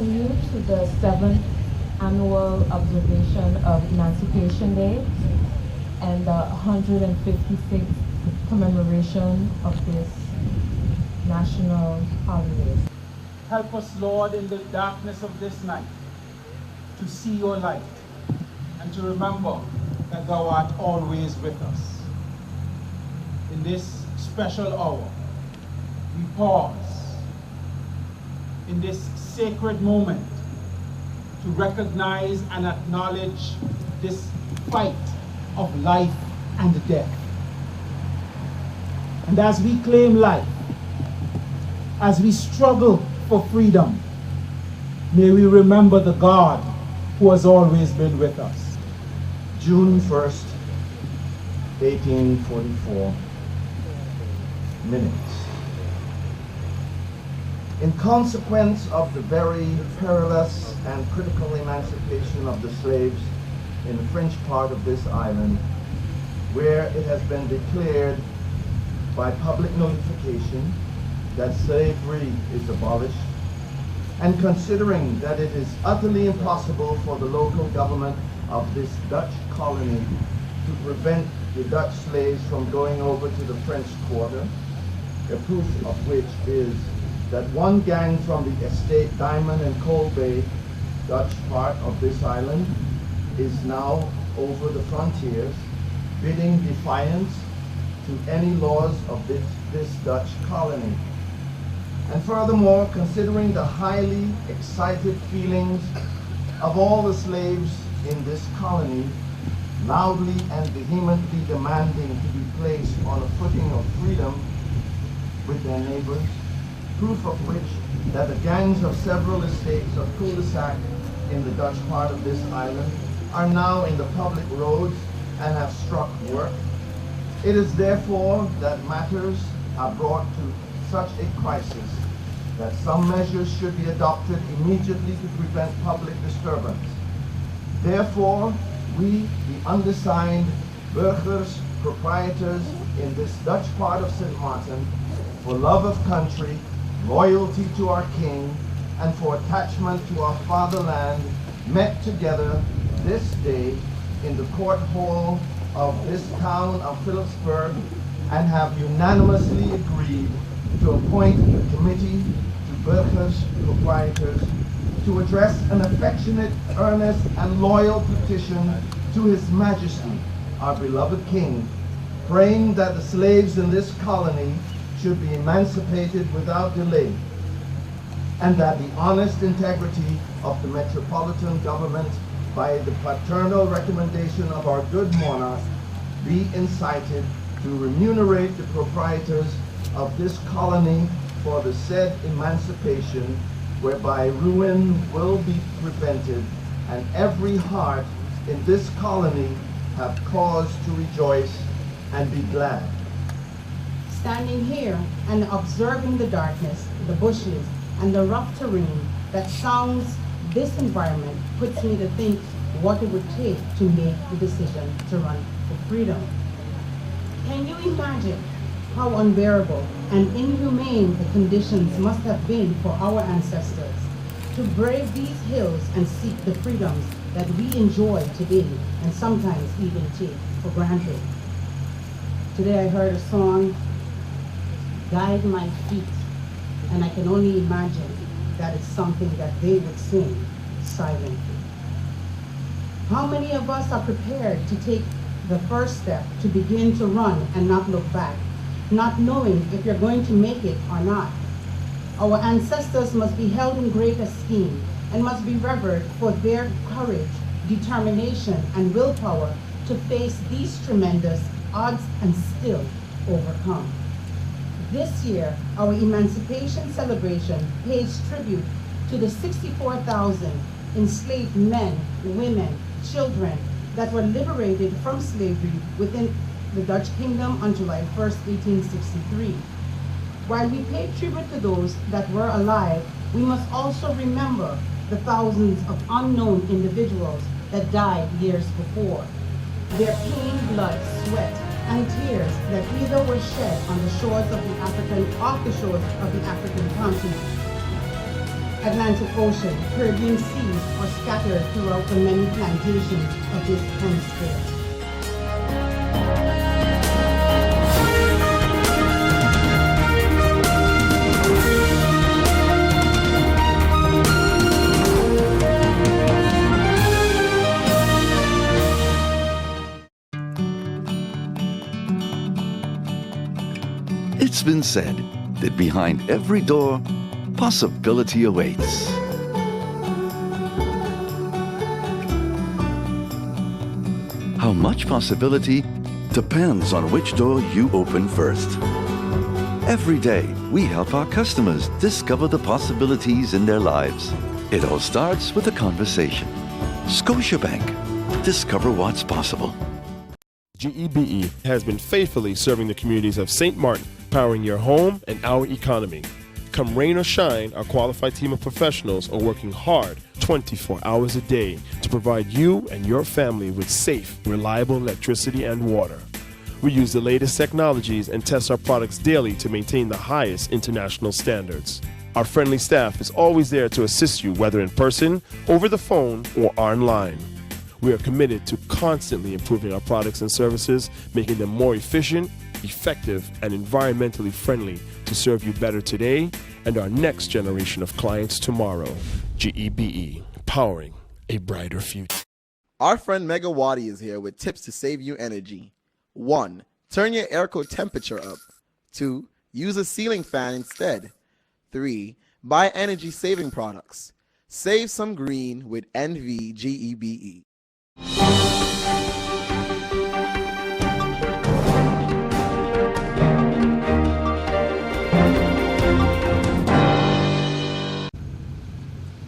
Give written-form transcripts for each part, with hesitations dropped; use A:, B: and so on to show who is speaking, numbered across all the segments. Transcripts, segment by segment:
A: welcome you to the 7th annual observation of Emancipation Day and the 156th commemoration of this national holiday.
B: Help us, Lord, in the darkness of this night to see your light and to remember that thou art always with us. In this special hour, we pause in this sacred moment to recognize and acknowledge this fight of life and death. And as we claim life, as we struggle for freedom, may we remember the God who has always been with us.
C: June 1st, 1844, minutes. In consequence of the very perilous and critical emancipation of the slaves in the French part of this island, where it has been declared by public notification that slavery is abolished, and considering that it is utterly impossible for the local government of this Dutch colony to prevent the Dutch slaves from going over to the French quarter, a proof of which is that one gang from the estate Diamond and Coal Bay, Dutch part of this island, is now over the frontiers, bidding defiance to any laws of this Dutch colony. And furthermore, considering the highly excited feelings of all the slaves in this colony, loudly and vehemently demanding to be placed on a footing of freedom with their neighbors, proof of which that the gangs of several estates of cul-de-sac in the Dutch part of this island are now in the public roads and have struck work. It is therefore that matters are brought to such a crisis that some measures should be adopted immediately to prevent public disturbance. Therefore, we, the undersigned burghers, proprietors in this Dutch part of St. Martin, for love of country, loyalty to our king, and for attachment to our fatherland, met together this day in the court hall of this town of Philipsburg, and have unanimously agreed to appoint a committee to burghers, proprietors, to address an affectionate, earnest, and loyal petition to His Majesty, our beloved King, praying that the slaves in this colony should be emancipated without delay, and that the honest integrity of the metropolitan government, by the paternal recommendation of our good monarch, be incited to remunerate the proprietors of this colony for the said emancipation, whereby ruin will be prevented, and every heart in this colony have cause to rejoice and be glad.
D: Standing here and observing the darkness, the bushes, and the rough terrain that surrounds this environment puts me to think what it would take to make the decision to run for freedom. Can you imagine how unbearable and inhumane the conditions must have been for our ancestors to brave these hills and seek the freedoms that we enjoy today and sometimes even take for granted? Today I heard a song, "Guide My Feet," and I can only imagine that it's something that they would sing silently. How many of us are prepared to take the first step to begin to run and not look back, not knowing if you're going to make it or not? Our ancestors must be held in great esteem and must be revered for their courage, determination, and willpower to face these tremendous odds and still overcome. This year, our Emancipation Celebration pays tribute to the 64,000 enslaved men, women, children that were liberated from slavery within the Dutch Kingdom on July 1st, 1863. While we pay tribute to those that were alive, we must also remember the thousands of unknown individuals that died years before. Their pain, blood, sweat, and tears that either were shed on the shores of the African continent Atlantic Ocean, Caribbean seas are scattered throughout the many plantations of this hemisphere.
E: It's been said that behind every door, possibility awaits. How much possibility depends on which door you open first. Every day, we help our customers discover the possibilities in their lives. It all starts with a conversation. Scotiabank. Discover what's possible.
F: GEBE has been faithfully serving the communities of St. Martin, powering your home and our economy. Come rain or shine, our qualified team of professionals are working hard 24 hours a day to provide you and your family with safe, reliable electricity and water. We use the latest technologies and test our products daily to maintain the highest international standards. Our friendly staff is always there to assist you, whether in person, over the phone, or online. We are committed to constantly improving our products and services, making them more efficient, effective, and environmentally friendly to serve you better today and our next generation of clients tomorrow. GEBE, powering a brighter future.
G: Our friend Megawati is here with tips to save you energy. 1. Turn your airco temperature up. 2. Use a ceiling fan instead. 3. Buy energy-saving products. Save some green with NVGEBE.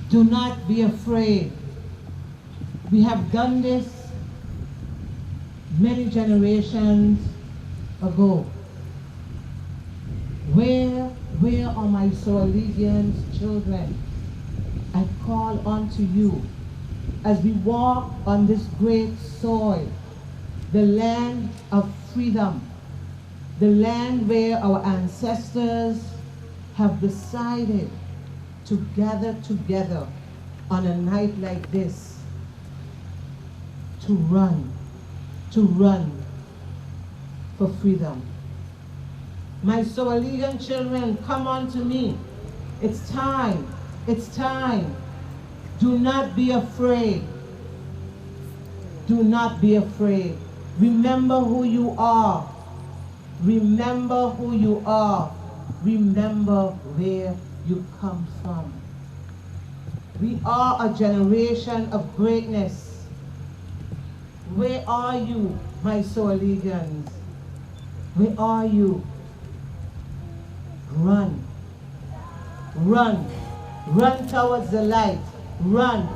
H: Do not be afraid. We have done this many generations ago. Where are my Soaligians children? I call unto you as we walk on this great soil, the land of freedom, the land where our ancestors have decided to gather together on a night like this to run for freedom. My Soaligan children, come on to me. It's time. Do not be afraid. Do not be afraid. Remember who you are. Remember who you are. Remember where you come from. We are a generation of greatness. Where are you, my Soaligans? Where are you? Run. Run. Run towards the light. Run.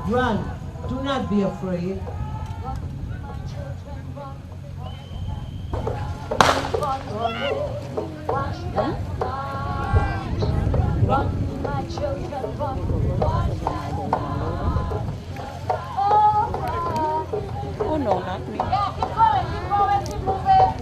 H: Do not be afraid.
I: Run, my children, run. Oh no, not me. Yeah, keep moving.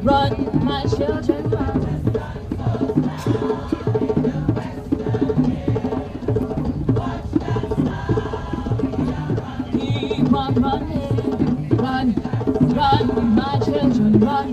I: Run, my children, run. Keep on running. Run, my children, run.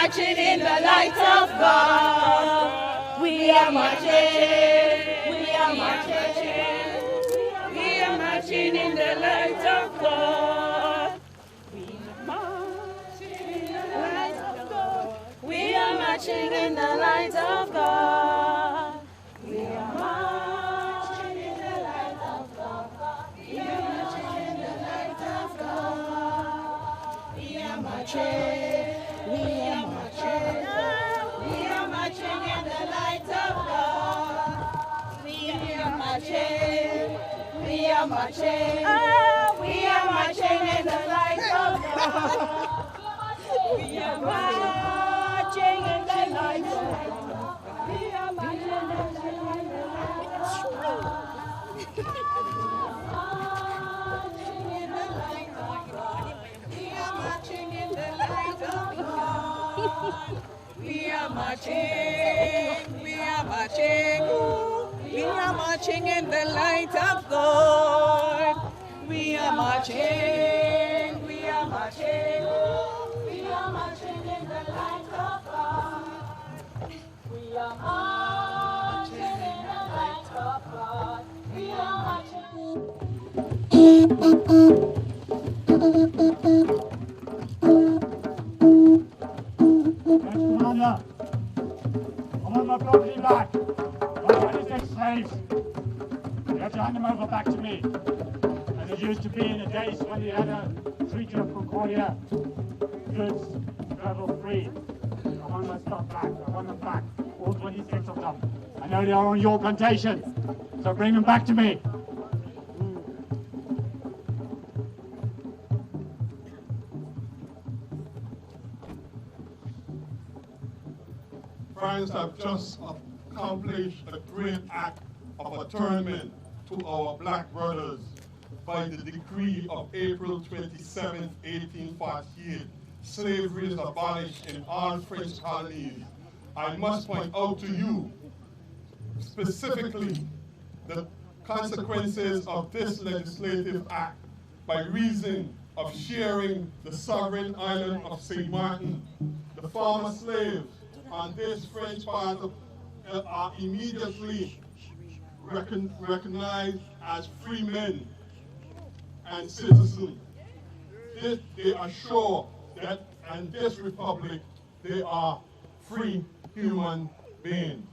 I: marching in the light of God. We are marching. We are marching. We are marching in the light of God. We are marching in the light of God. We are marching in the light of God. We are marching in the light of God. We are marching in the light of God. We are marching. We are marching. We are marching in the light of God. We are marching. We are marching. We are marching in the light of God. We are marching in the light of God. We are marching in the light of God. We are marching in the light of God. We are marching. We are marching. We are marching in the light of God. We are marching. We are marching. We are marching in the light of God. We are marching in the light of God. We are marching.
J: Commander, I want my property back. My 26 slaves. You have to hand them over back to me. As it used to be in the days when you had a treaty of Concordia. Goods travel free. I want my stuff back. I want them back. All 26 of them. I know they are on your plantation. So bring them back to me.
K: France have just accomplished a great act of atonement to our black brothers by the decree of April 27, 1848. Slavery is abolished in all French colonies. I must point out to you specifically the consequences of this legislative act by reason of sharing the sovereign island of St. Martin. The former slaves on this French part are immediately recognized as free men and citizens. They are sure that in this republic they are free human beings.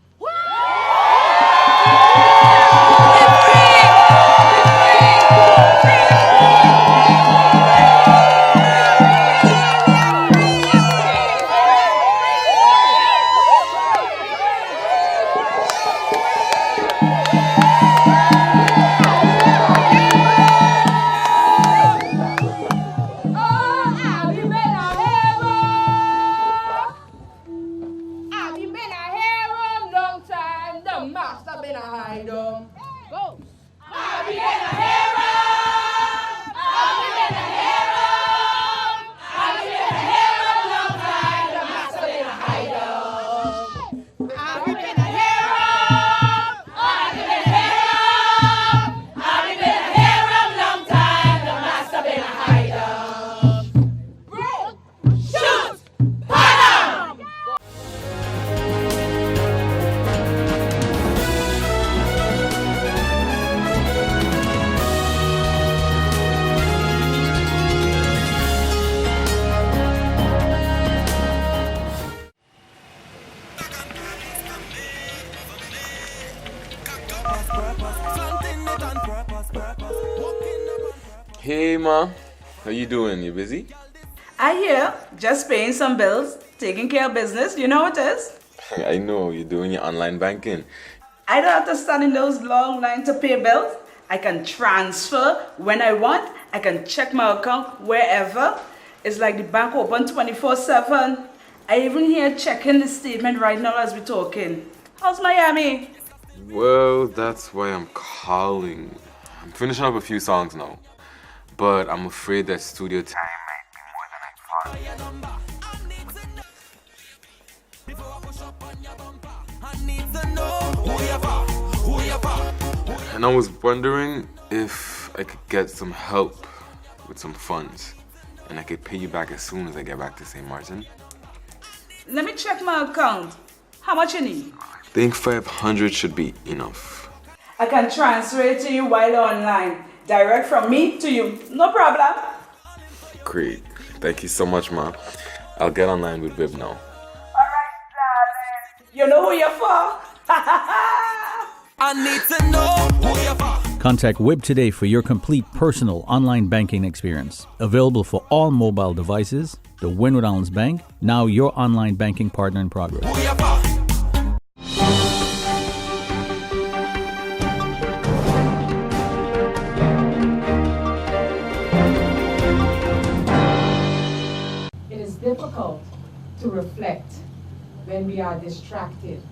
L: Hey ma, how you doing? You busy?
M: I hear, just paying some bills, taking care of business, you know what it is?
L: I know, you're doing your online banking.
M: I don't have to stand in those long lines to pay bills. I can transfer when I want. I can check my account wherever. It's like the bank open 24/7. I even here checking the statement right now as we're talking. How's Miami?
L: Well, that's why I'm calling. I'm finishing up a few songs now, but I'm afraid that studio time might be more than I thought. And I was wondering if I could get some help with some funds, and I could pay you back as soon as I get back to St. Martin.
M: Let me check my account. How much you need?
L: I think 500 should be enough.
M: I can transfer it to you while online. Direct from me to you. No problem.
L: Great. Thank you so much, Ma. I'll get online with Wib now.
M: Alright, darling. You know who you're for?
N: I need to know who you're for.
O: Contact Wib today for your complete personal online banking experience. Available for all mobile devices. The Windward Islands Bank, now your online banking partner in progress.
N: Who you're for.
A: It is difficult to reflect when we are distracted.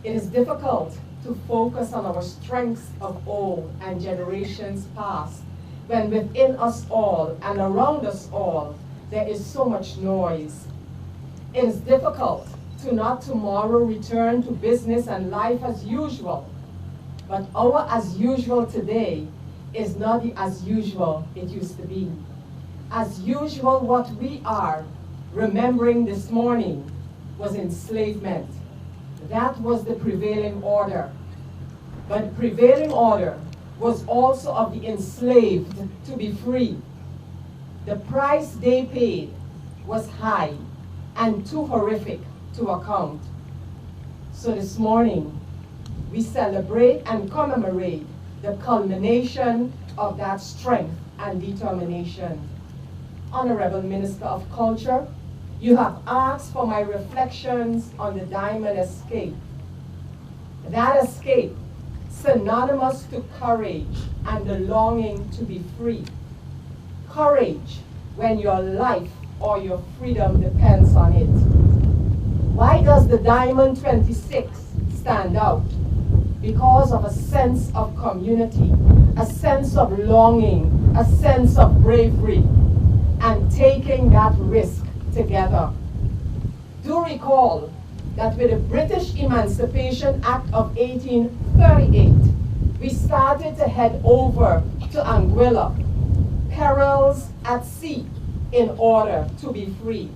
A: It is difficult to focus on our strengths of old and generations past, when within us all and around us all, there is so much noise. It is difficult to not tomorrow return to business and life as usual, but our as usual today is not the as usual it used to be. As usual, what we are remembering this morning was enslavement. That was the prevailing order. But the prevailing order was also of the enslaved to be free. The price they paid was high and too horrific to account. So this morning, we celebrate and commemorate the culmination of that strength and determination. Honorable Minister of Culture, you have asked for my reflections on the diamond escape. That escape, synonymous to courage and the longing to be free. Courage when your life or your freedom depends on it. Why does the Diamond 26 stand out? Because of a sense of community, a sense of longing, a sense of bravery, and taking that risk together. Do recall that with the British Emancipation Act of 1838, we started to head over to Anguilla, perils at sea, in order to be free.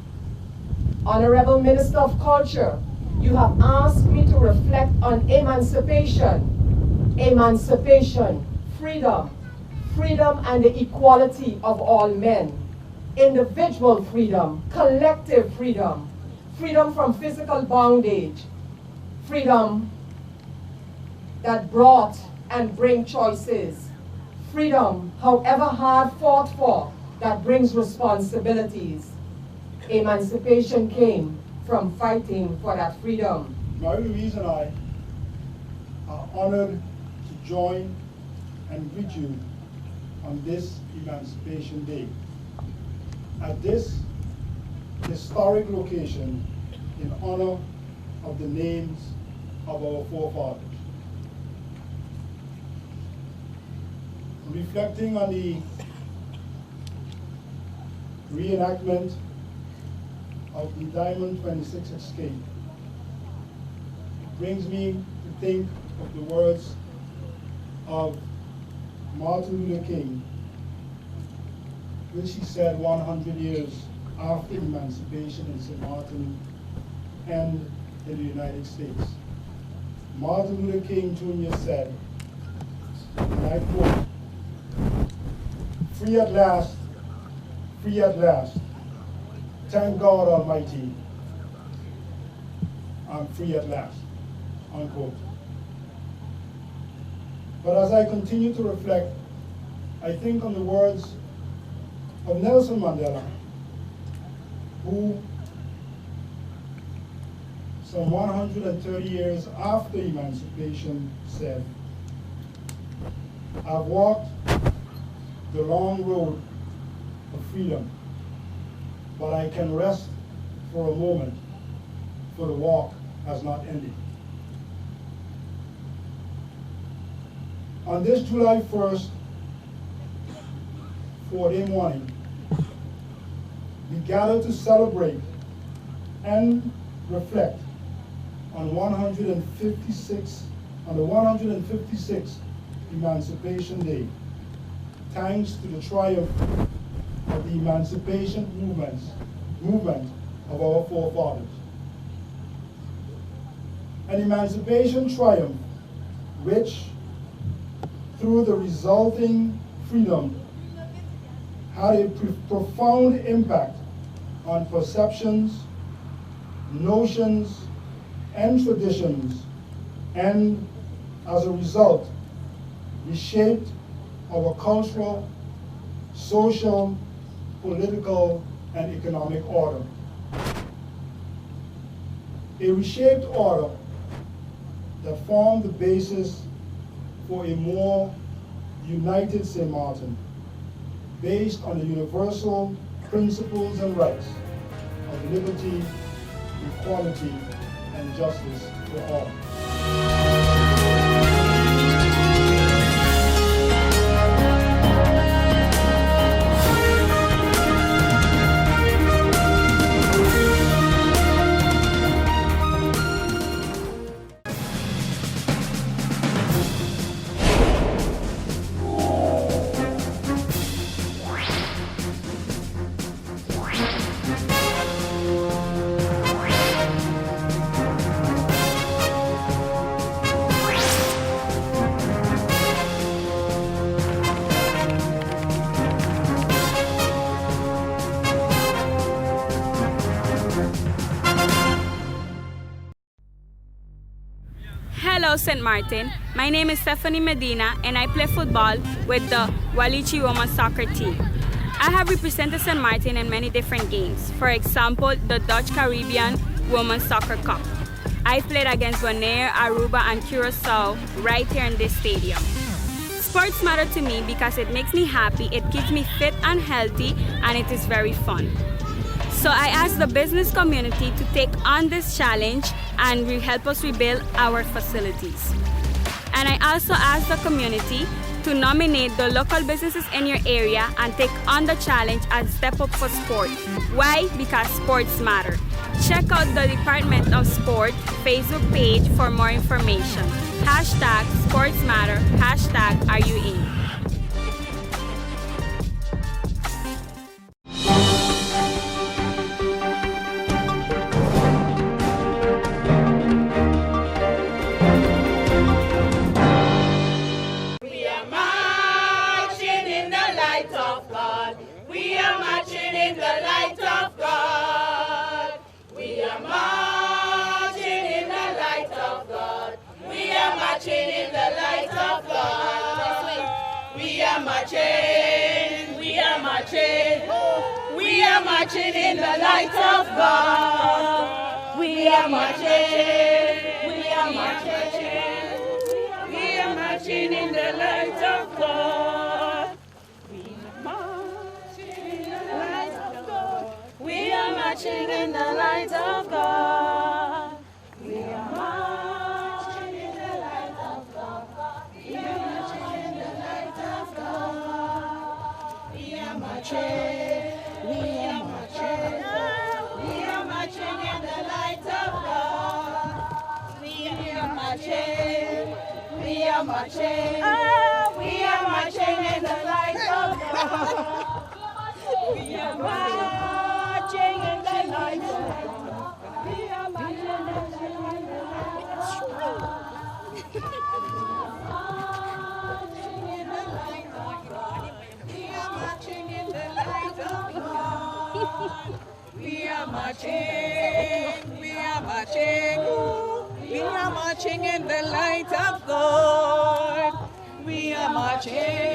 A: Honorable Minister of Culture, you have asked me to reflect on emancipation. Emancipation, freedom, freedom and the equality of all men. Individual freedom, collective freedom, freedom from physical bondage, freedom that brought and bring choices, freedom, however hard fought for, that brings responsibilities. Emancipation came from fighting for that freedom.
P: Mary Louise and I are honored to join and greet you on this Emancipation Day. At this historic location in honor of the names of our forefathers. Reflecting on the reenactment of the Diamond 26 escape, it brings me to think of the words of Martin Luther King, which he said 100 years after emancipation in St. Martin and in the United States. Martin Luther King Jr. said, and I quote, free at last, thank God Almighty, I'm free at last, unquote. But as I continue to reflect, I think on the words of Nelson Mandela, who some 130 years after emancipation said, I've walked the long road of freedom, but I can rest for a moment, for the walk has not ended. On this July 1st, 4-day morning, we gather to celebrate and reflect on the 156th Emancipation Day, thanks to the triumph of the emancipation movement of our forefathers. an emancipation triumph which, through the resulting freedom, had a profound impact on perceptions, notions, and traditions, and as a result, reshaped our cultural, social, political, and economic order. A reshaped order that formed the basis for a more united St. Martin, based on the universal principles and rights of liberty, equality, and justice for all.
Q: Hello St. Martin, my name is Stephanie Medina and I play football with the Walichi Women's Soccer team. I have represented St. Martin in many different games, for example the Dutch Caribbean Women's Soccer Cup. I played against Bonaire, Aruba and Curacao right here in this stadium. Sports matter to me because it makes me happy, it keeps me fit and healthy, and it is very fun. So I asked the business community to take on this challenge and help us rebuild our facilities. And I also asked the community to nominate the local businesses in your area and take on the challenge and step up for sport. Why? Because sports matter. Check out the Department of Sport Facebook page for more information. Hashtag sports matter, hashtag are you in?
I: We are marching in the light of God. We are marching, we are marching, we are marching in the light of God. We are marching in the light of God. We are marching in the light of God. We are marching in the light of God. We are marching in the light of God. We are marching. We are marching, we are marching in the light of God. We are marching, we are marching, we are marching in the light of God. We are marching in the light of God. We are marching in the light of God. We are marching, we are marching, we are marching in the light of God. We are marching.